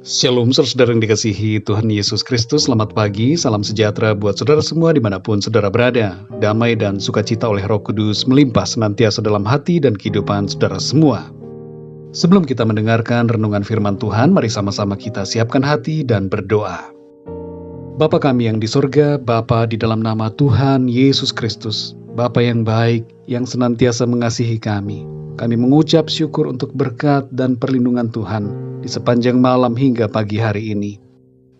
Shalom saudara yang dikasihi Tuhan Yesus Kristus, selamat pagi, salam sejahtera buat saudara semua dimanapun saudara berada. Damai dan sukacita oleh Roh Kudus melimpah senantiasa dalam hati dan kehidupan saudara semua. Sebelum kita mendengarkan renungan firman Tuhan, mari sama-sama kita siapkan hati dan berdoa. Bapa kami yang di sorga, Bapa di dalam nama Tuhan Yesus Kristus, Bapa yang baik, yang senantiasa mengasihi kami. Kami mengucap syukur untuk berkat dan perlindungan Tuhan di sepanjang malam hingga pagi hari ini.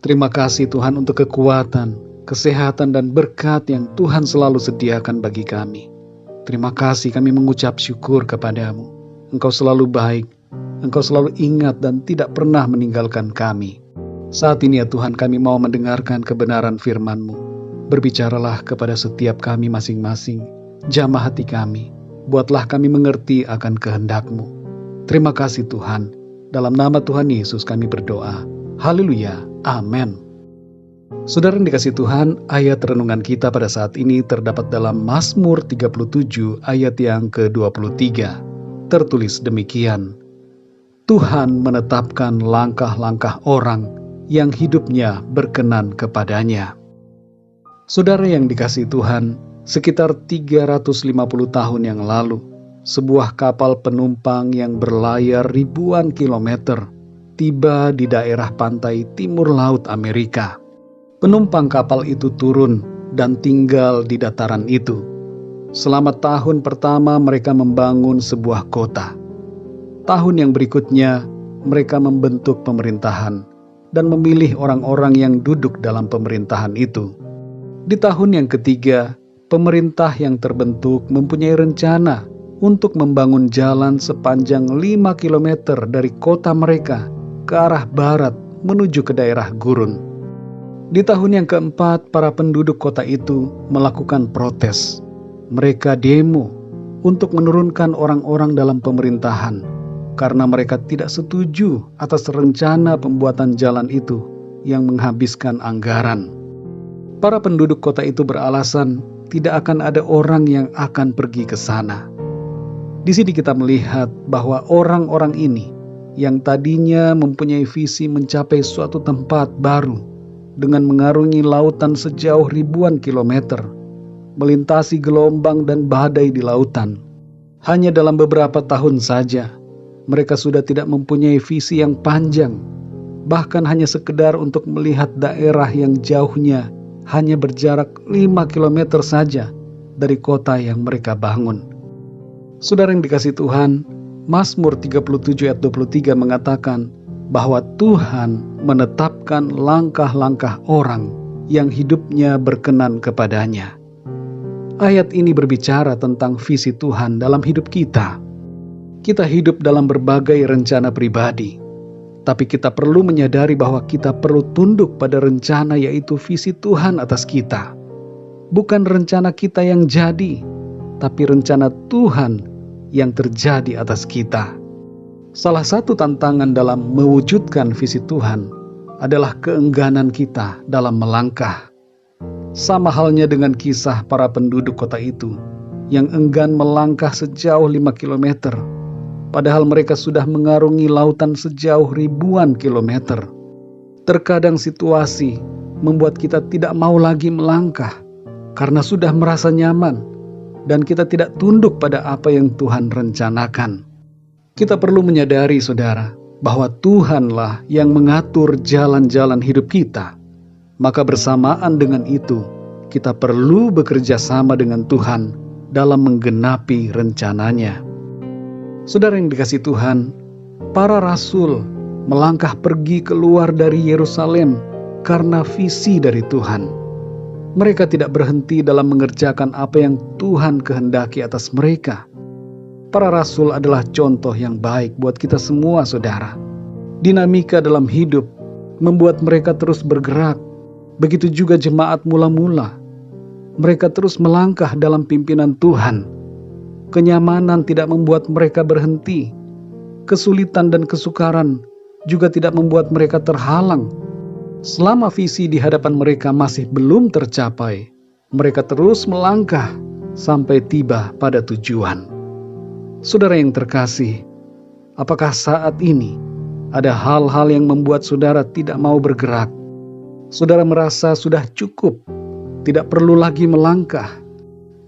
Terima kasih Tuhan untuk kekuatan, kesehatan dan berkat yang Tuhan selalu sediakan bagi kami. Terima kasih kami mengucap syukur kepadamu. Engkau selalu baik, Engkau selalu ingat dan tidak pernah meninggalkan kami. Saat ini ya Tuhan, kami mau mendengarkan kebenaran firman-Mu. Berbicaralah kepada setiap kami masing-masing, jamah hati kami. Buatlah kami mengerti akan kehendak-Mu. Terima kasih Tuhan. Dalam nama Tuhan Yesus kami berdoa. Haleluya. Amin. Saudara yang dikasihi Tuhan, ayat renungan kita pada saat ini terdapat dalam Mazmur 37 ayat yang ke-23. Tertulis demikian. Tuhan menetapkan langkah-langkah orang yang hidupnya berkenan kepadanya. Saudara yang dikasihi Tuhan, sekitar 350 tahun yang lalu, sebuah kapal penumpang yang berlayar ribuan kilometer tiba di daerah pantai timur laut Amerika. Penumpang kapal itu turun dan tinggal di dataran itu. Selama tahun pertama mereka membangun sebuah kota. Tahun yang berikutnya mereka membentuk pemerintahan dan memilih orang-orang yang duduk dalam pemerintahan itu. Di tahun yang ketiga, pemerintah yang terbentuk mempunyai rencana untuk membangun jalan sepanjang 5 km dari kota mereka ke arah barat menuju ke daerah gurun. Di tahun yang keempat, para penduduk kota itu melakukan protes. Mereka demo untuk menurunkan orang-orang dalam pemerintahan karena mereka tidak setuju atas rencana pembuatan jalan itu yang menghabiskan anggaran. Para penduduk kota itu beralasan tidak akan ada orang yang akan pergi ke sana. Di sini kita melihat bahwa orang-orang ini yang tadinya mempunyai visi mencapai suatu tempat baru dengan mengarungi lautan sejauh ribuan kilometer, melintasi gelombang dan badai di lautan. Hanya dalam beberapa tahun saja, mereka sudah tidak mempunyai visi yang panjang, bahkan hanya sekedar untuk melihat daerah yang jauhnya hanya berjarak 5 km saja dari kota yang mereka bangun. Saudara yang dikasihi Tuhan, Mazmur 37 ayat 23 mengatakan bahwa Tuhan menetapkan langkah-langkah orang yang hidupnya berkenan kepadanya. Ayat ini berbicara tentang visi Tuhan dalam hidup kita. Kita hidup dalam berbagai rencana pribadi, tapi kita perlu menyadari bahwa kita perlu tunduk pada rencana, yaitu visi Tuhan atas kita. Bukan rencana kita yang jadi, tapi rencana Tuhan yang terjadi atas kita. Salah satu tantangan dalam mewujudkan visi Tuhan adalah keengganan kita dalam melangkah. Sama halnya dengan kisah para penduduk kota itu yang enggan melangkah sejauh 5 kilometer. Padahal mereka sudah mengarungi lautan sejauh ribuan kilometer. Terkadang situasi membuat kita tidak mau lagi melangkah karena sudah merasa nyaman dan kita tidak tunduk pada apa yang Tuhan rencanakan. Kita perlu menyadari, saudara, bahwa Tuhanlah yang mengatur jalan-jalan hidup kita. Maka bersamaan dengan itu, kita perlu bekerja sama dengan Tuhan dalam menggenapi rencananya. Saudara yang dikasihi Tuhan, para rasul melangkah pergi keluar dari Yerusalem karena visi dari Tuhan. Mereka tidak berhenti dalam mengerjakan apa yang Tuhan kehendaki atas mereka. Para rasul adalah contoh yang baik buat kita semua, saudara. Dinamika dalam hidup membuat mereka terus bergerak. Begitu juga jemaat mula-mula. Mereka terus melangkah dalam pimpinan Tuhan. Kenyamanan tidak membuat mereka berhenti. Kesulitan dan kesukaran juga tidak membuat mereka terhalang. Selama visi di hadapan mereka masih belum tercapai, mereka terus melangkah sampai tiba pada tujuan. Saudara yang terkasih, apakah saat ini Ada hal-hal yang membuat saudara tidak mau bergerak. Saudara merasa sudah cukup, tidak perlu lagi melangkah.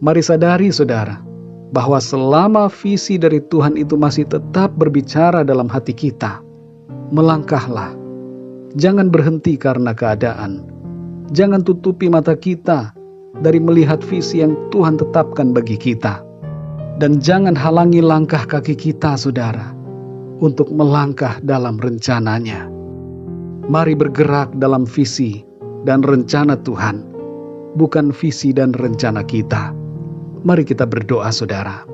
Mari sadari saudara, bahwa selama visi dari Tuhan itu masih tetap berbicara dalam hati kita, melangkahlah. Jangan berhenti karena keadaan. Jangan tutupi mata kita dari melihat visi yang Tuhan tetapkan bagi kita. Dan jangan halangi langkah kaki kita, saudara, untuk melangkah dalam rencananya. Mari bergerak dalam visi dan rencana Tuhan, bukan visi dan rencana kita. Mari kita berdoa, saudara.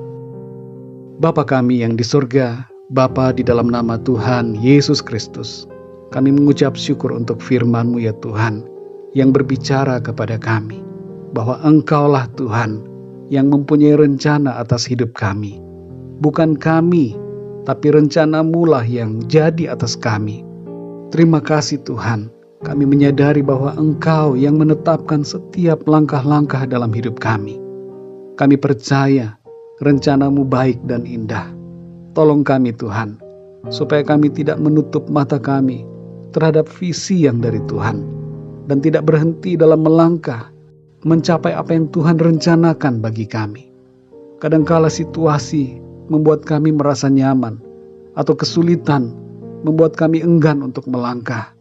Bapa kami yang di surga, Bapa di dalam nama Tuhan Yesus Kristus, kami mengucap syukur untuk firman-Mu ya Tuhan, yang berbicara kepada kami, bahwa Engkaulah Tuhan yang mempunyai rencana atas hidup kami. Bukan kami, tapi rencana-Mu lah yang jadi atas kami. Terima kasih Tuhan, kami menyadari bahwa Engkau yang menetapkan setiap langkah-langkah dalam hidup kami. Kami percaya rencana-Mu baik dan indah. Tolong kami Tuhan, supaya kami tidak menutup mata kami terhadap visi yang dari Tuhan, dan tidak berhenti dalam melangkah mencapai apa yang Tuhan rencanakan bagi kami. Kadangkala situasi membuat kami merasa nyaman, atau kesulitan membuat kami enggan untuk melangkah.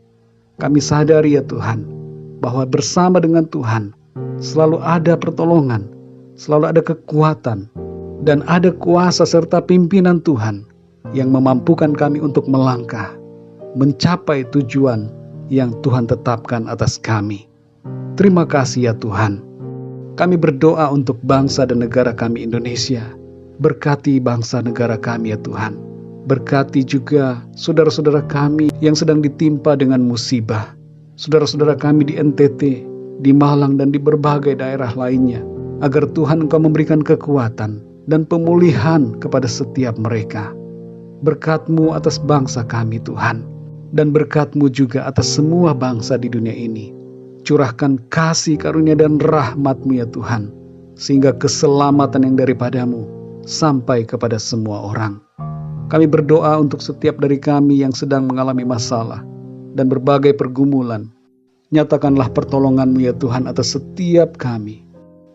Kami sadari ya Tuhan, bahwa bersama dengan Tuhan selalu ada pertolongan, selalu ada kekuatan, dan ada kuasa serta pimpinan Tuhan yang memampukan kami untuk melangkah, mencapai tujuan yang Tuhan tetapkan atas kami. Terima kasih ya Tuhan. Kami berdoa untuk bangsa dan negara kami Indonesia. Berkati bangsa negara kami ya Tuhan. Berkati juga saudara-saudara kami yang sedang ditimpa dengan musibah. Saudara-saudara kami di NTT, di Malang dan di berbagai daerah lainnya. Agar Tuhan Engkau memberikan kekuatan dan pemulihan kepada setiap mereka. Berkat-Mu atas bangsa kami Tuhan. Dan berkat-Mu juga atas semua bangsa di dunia ini. Curahkan kasih karunia dan rahmat-Mu ya Tuhan, sehingga keselamatan yang daripada-Mu sampai kepada semua orang. Kami berdoa untuk setiap dari kami yang sedang mengalami masalah dan berbagai pergumulan. Nyatakanlah pertolongan-Mu ya Tuhan atas setiap kami.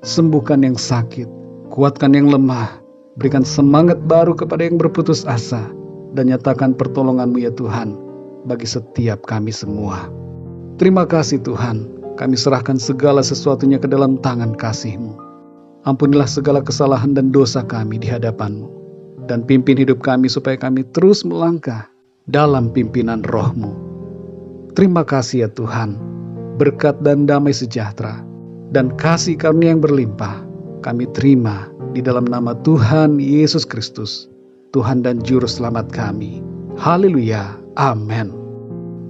Sembuhkan yang sakit, kuatkan yang lemah, berikan semangat baru kepada yang berputus asa, dan nyatakan pertolongan-Mu ya Tuhan bagi setiap kami semua. Terima kasih Tuhan. Kami serahkan segala sesuatunya ke dalam tangan kasih-Mu. Ampunilah segala kesalahan dan dosa kami di hadapan-Mu. Dan pimpin hidup kami supaya kami terus melangkah dalam pimpinan Roh-Mu. Terima kasih ya Tuhan. Berkat dan damai sejahtera dan kasih karunia yang berlimpah kami terima di dalam nama Tuhan Yesus Kristus, Tuhan dan Juru Selamat kami. Haleluya. Amin.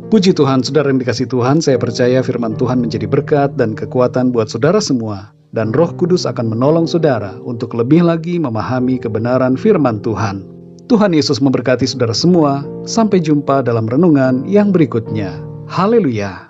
Puji Tuhan, saudara yang dikasihi Tuhan, saya percaya firman Tuhan menjadi berkat dan kekuatan buat saudara semua, dan Roh Kudus akan menolong saudara untuk lebih lagi memahami kebenaran firman Tuhan. Tuhan Yesus memberkati saudara semua. Sampai jumpa dalam renungan yang berikutnya. Haleluya.